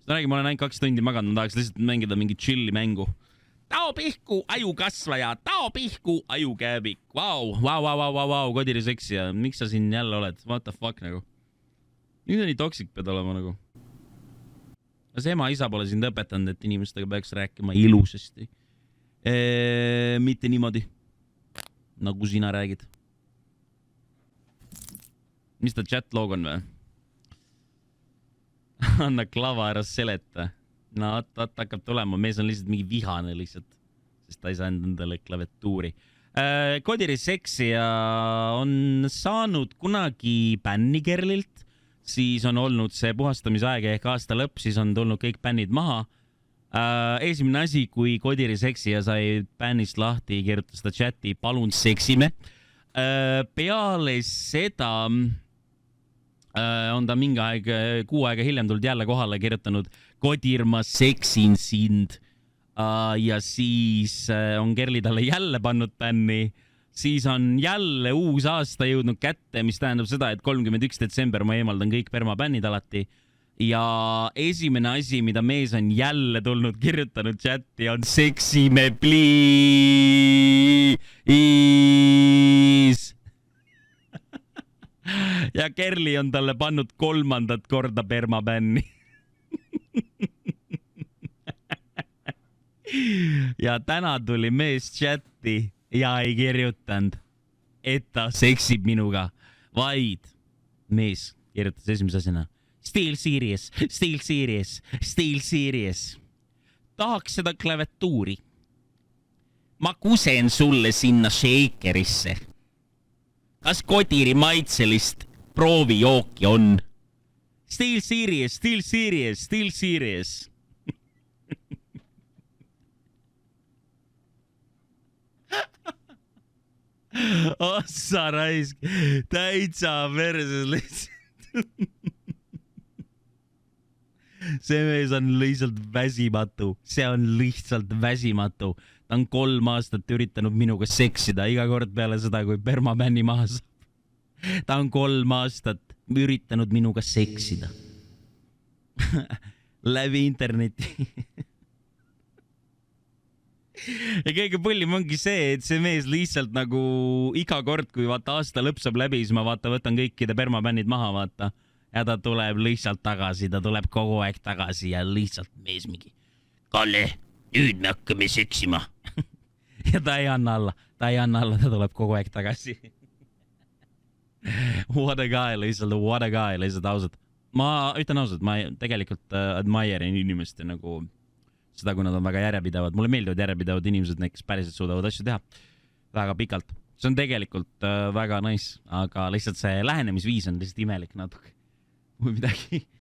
räägi, ma olen ainult 2 tundi maganud, ma tahaks lihtsalt mängida mingi chilli mängu. Tao pihku, ajukasvaja, tao pihku, ajukääbik. Vau, kodiri seksija. Miks sa siin jälle oled? What the fuck nagu? Nüüd on nii toksik pead olema nagu. Kas ema-isa pole sind õpetanud, et inimestega peaks rääkima ilusasti? Mitte niimoodi, nagu sina räägid. Mis ta chat-log on või? Anna klava ära seleta. No, hakkab tulema. Mees on lihtsalt mingi vihane lihtsalt, sest ta ei saa endale klaviatuuri. Kodiri seksija on saanud kunagi bänni Kerlilt, siis on olnud see puhastamisaeg ehk aasta lõpp, siis on tulnud kõik bännid maha. Esimene asi, kui Kodiri seksija sai bännist lahti, kirjutas ta chati, palun seksime. Peale seda on ta mingi aeg, 6 aega hiljem tulnud jälle kohale kirjutanud Kodir, ma seksin sind. Ja siis on Kerli talle jälle pannud bänni. Siis on jälle uus aasta jõudnud kätte, mis tähendab seda, et 31. detsember ma eemaldan kõik permabännid alati. Ja esimene asi, mida mees on jälle tulnud kirjutanud chati, on seksime please. Ja Kerli on talle pannud 3. korda permabänni. Ja täna tuli mees chati ja ei kirjutanud, et ta seksib minuga, vaid mees kirjutas esimese asjana still serious, still serious, still serious. Tahaks seda klaviatuuri. Ma kusen sulle sinna shakerisse. Kas Kodiri maitselist proovijooki on? Still serious, still serious, still serious. Ossa raisk, täitsa versus lihtsalt. See mees on lihtsalt väsimatu, see on lihtsalt väsimatu. Ta on 3 aastat üritanud minuga seksida iga kord peale seda, kui permabänni maha saab. Ta on 3 aastat üritanud minuga seksida. Läbi interneti. Ja kõige põllim ongi see, et see mees lihtsalt nagu iga kord, kui vaata aasta lõpp saab läbi, siis ma võtan kõikide permabännid maha, vaata. Ja ta tuleb lihtsalt tagasi, ta tuleb kogu aeg tagasi ja lihtsalt mees mingi. Kalle, nüüd me hakkame seksima. Ja ta ei anna alla, ta tuleb kogu aeg tagasi. What a guy, lihtsalt ausalt. Ma ütlen ausalt, ma tegelikult admire'in inimeste nagu seda, kui nad on väga järjepidevad. Mulle meeldivad järjepidevad inimesed, kes päriselt suudavad asju teha väga pikalt. See on tegelikult väga nice, aga lihtsalt see lähenemisviis on lihtsalt imelik natuke. Või midagi.